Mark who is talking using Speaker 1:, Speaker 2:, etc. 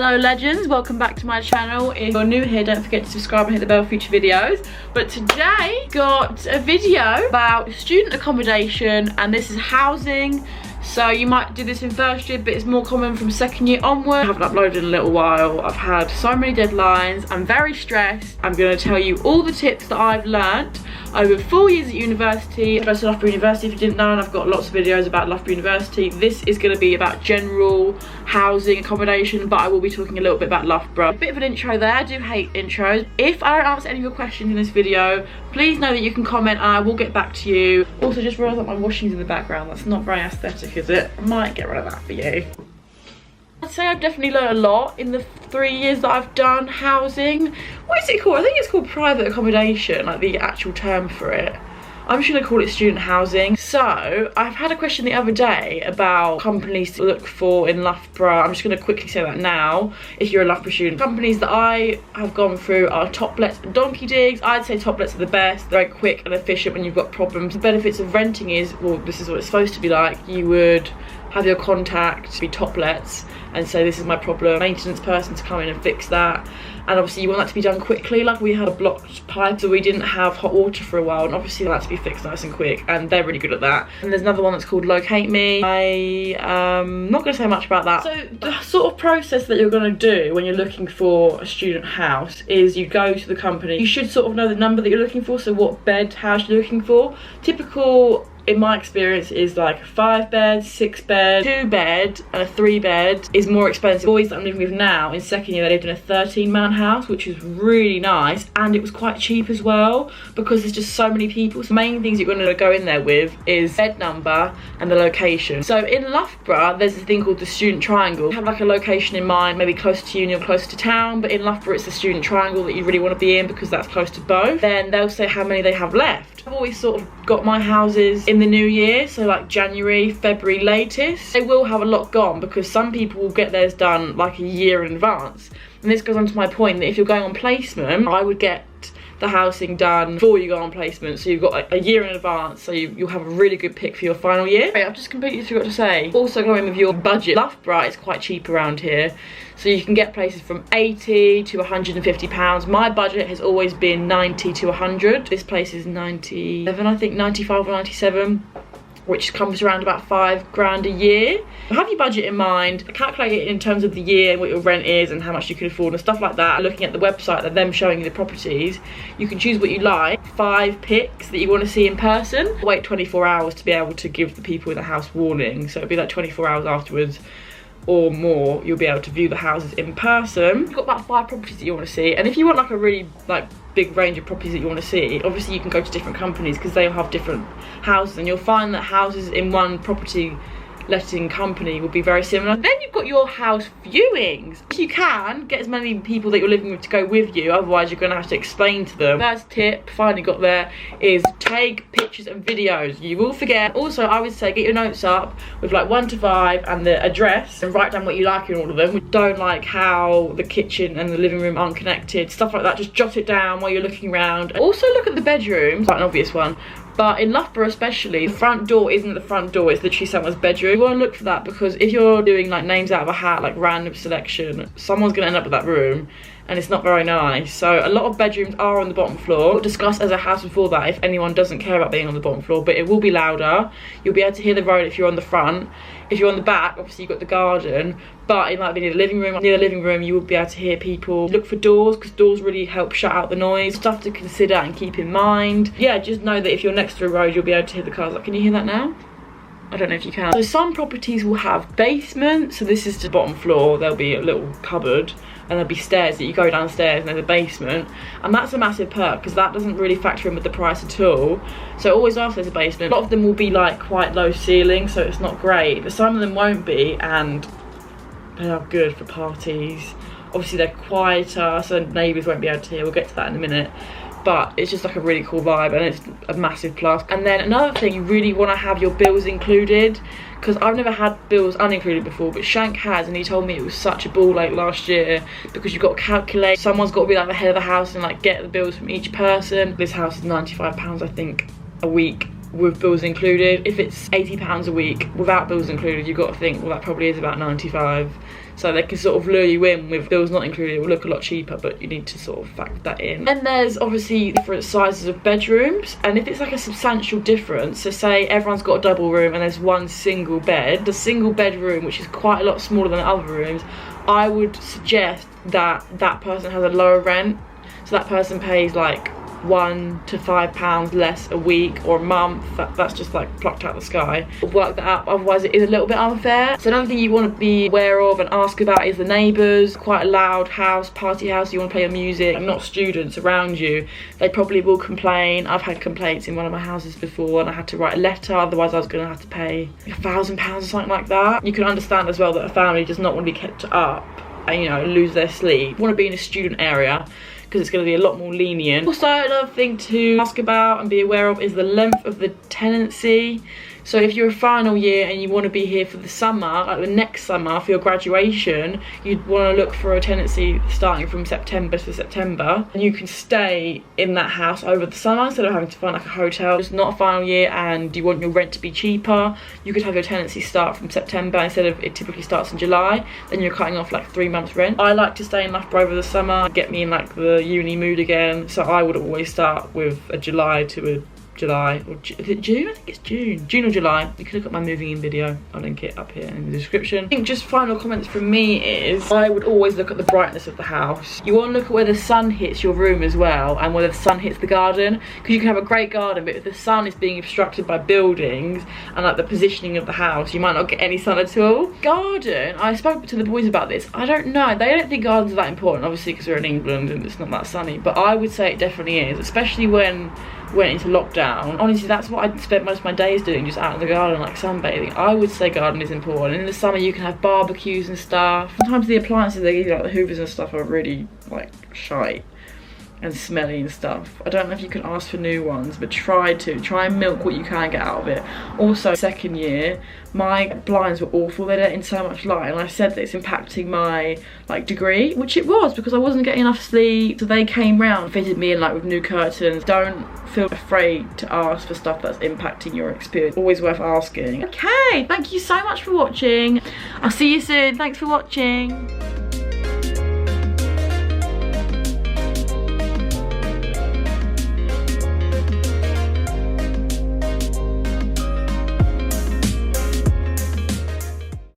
Speaker 1: Hello legends, welcome back to my channel. If you're new here, don't forget to subscribe and hit the bell for future videos. But today got a video about student accommodation, and this is housing. So you might do this in first year, but it's more common from second year onward. I haven't uploaded in a little while. I've had so many deadlines. I'm very stressed. I'm going to tell you all the tips that I've learnt over 4 years at university. I go to Loughborough University if you didn't know, and I've got lots of videos about Loughborough University. This is going to be about general housing accommodation, but I will be talking a little bit about Loughborough. A bit of an intro there. I do hate intros. If I don't answer any of your questions in this video, please know that you can comment and I will get back to you. Also, just realised that my washing's in the background. That's not very aesthetic, is it? I might get rid of that for you. I'd say I've definitely learned a lot in the 3 years that I've done housing. What is it called? I think it's called private accommodation, like the actual term for it. I'm just going to call it student housing. So, I've had a question the other day about companies to look for in Loughborough. I'm just going to quickly say that now, if you're a Loughborough student. Companies that I have gone through are Toplets and Donkey Digs. I'd say Toplets are the best. They're very quick and efficient when you've got problems. The benefits of renting is, well, this is what it's supposed to be like. You would have your contact be Toplets and say, this is my problem, maintenance person to come in and fix that. And obviously you want that to be done quickly. Like, we had a blocked pipe, so we didn't have hot water for a while, and obviously that to be fixed nice and quick, and they're really good at that. And there's another one that's called Locate Me. I'm not going to say much about that. So the sort of process that you're going to do when you're looking for a student house is you go to the company. You should sort of know the number that you're looking for, so what bed house you're looking for. Typical, in my experience, is like a 5 bed, 6 bed, 2 bed and a 3 bed is more expensive. Boys that I'm living with now, in second year, they lived in a 13-man house, which is really nice, and it was quite cheap as well because there's just so many people. So the main things you're going to go in there with is bed number and the location. So in Loughborough, there's a thing called the student triangle. You have like a location in mind, maybe close to uni or close to town, but in Loughborough it's the student triangle that you really want to be in because that's close to both. Then they'll say how many they have left. I've always sort of got my houses in the new year, so like January, February latest. They will have a lot gone because some people will get theirs done like a year in advance. And this goes on to my point that if you're going on placement, I would get the housing done before you go on placement, so you've got a year in advance, so you'll have a really good pick for your final year. I've just completely forgot to say, also go in with your budget. Loughborough is quite cheap around here, so you can get places from 80 to 150 pounds. My budget has always been 90 to 100. This place is 97, I think 95 or 97, which comes around about 5 grand a year. Have your budget in mind, calculate it in terms of the year, what your rent is and how much you can afford and stuff like that. Looking at the website that them showing you the properties, you can choose what you like. 5 pics that you want to see in person. Wait 24 hours to be able to give the people in the house warning, so it'll be like 24 hours afterwards or more, you'll be able to view the houses in person. You've got about 5 properties that you want to see, and if you want like a really big range of properties that you want to see, obviously you can go to different companies because they'll have different houses, and you'll find that houses in one property letting company will be very similar. Then you've got your house viewings. If you can, get as many people that you're living with to go with you, otherwise you're going to have to explain to them. First tip, finally got there, is take pictures and videos. You will forget. Also, I would say get your notes up with like 1 to 5 and the address, and write down what you like in all of them. We don't like how the kitchen and the living room aren't connected, stuff like that. Just jot it down while you're looking around. Also look at the bedrooms, quite an obvious one. But in Loughborough especially, the front door isn't the front door, it's literally someone's bedroom. You want to look for that because if you're doing like names out of a hat, like random selection, someone's going to end up with that room and it's not very nice. So a lot of bedrooms are on the bottom floor. We'll discuss as a house before that if anyone doesn't care about being on the bottom floor, but it will be louder. You'll be able to hear the road if you're on the front. If you're on the back, obviously you've got the garden, but it might be near the living room. Near the living room, you will be able to hear people. Look for doors, because doors really help shut out the noise. Stuff to consider and keep in mind. Yeah, just know that if you're next to a road, you'll be able to hear the cars. Like, can you hear that now? I don't know if you can. So some properties will have basements. So this is the bottom floor. There'll be a little cupboard and there'll be stairs that you go downstairs and there's a basement. And that's a massive perk because that doesn't really factor in with the price at all. So always ask there's a basement. A lot of them will be like quite low ceiling, so it's not great. But some of them won't be, and they are good for parties. Obviously they're quieter, so neighbours won't be able to hear. We'll get to that in a minute. But it's just like a really cool vibe and it's a massive plus. And then another thing, you really want to have your bills included, because I've never had bills unincluded before, but Shank has, and he told me it was such a ball ache last year because you've got to calculate. Someone's got to be like the head of the house and like get the bills from each person. This house is £95 I think a week with bills included. If it's £80 a week without bills included, you've got to think, well, that probably is about 95. So they can sort of lure you in with bills not included. It will look a lot cheaper, but you need to sort of factor that in. Then there's obviously different sizes of bedrooms, and if it's like a substantial difference, so say everyone's got a double room and there's one single bed, the single bedroom, which is quite a lot smaller than other rooms, I would suggest that that person has a lower rent. So that person pays like £1 to £5 less a week or a month. That's just like plucked out the sky. Work that up, otherwise it is a little bit unfair. So another thing you want to be aware of and ask about is the neighbours. Quite a loud house, party house, you want to play your music and not students around you, they probably will complain. I've had complaints in one of my houses before and I had to write a letter, otherwise I was going to have to pay £1,000 or something like that. You can understand as well that a family does not want to be kept up and, you know, lose their sleep. You want to be in a student area because it's going to be a lot more lenient. Also, another thing to ask about and be aware of is the length of the tenancy. So if you're a final year and you want to be here for the summer, like the next summer for your graduation, you'd want to look for a tenancy starting from September to September. And you can stay in that house over the summer instead of having to find like a hotel. It's not a final year and you want your rent to be cheaper, you could have your tenancy start from September instead of it typically starts in July. Then you're cutting off like 3 months rent. I like to stay in Loughborough over the summer, get me in like the uni mood again. So I would always start with a July to a July, or is it June? I think it's June or July. You can look at my moving in video, I'll link it up here in the description. I think just final comments from me is I would always look at the brightness of the house. You want to look at where the sun hits your room as well and where the sun hits the garden, because you can have a great garden but if the sun is being obstructed by buildings and like the positioning of the house, you might not get any sun at all. Garden, I spoke to the boys about this, I don't know, they don't think gardens are that important obviously because we're in England and it's not that sunny, but I would say it definitely is, especially when went into lockdown. Honestly, that's what I spent most of my days doing, just out in the garden, like sunbathing. I would say garden is important. In the summer you can have barbecues and stuff. Sometimes the appliances they give you, like the hoovers and stuff, are really like shite and smelly and stuff. I don't know if you can ask for new ones, but try and milk what you can get out of it. Also, second year, my blinds were awful. They let in so much light and I said that it's impacting my like degree, which it was because I wasn't getting enough sleep. So they came round, fitted me in like with new curtains. Don't feel afraid to ask for stuff that's impacting your experience. Always worth asking. Okay, thank you so much for watching. I'll see you soon. Thanks for watching.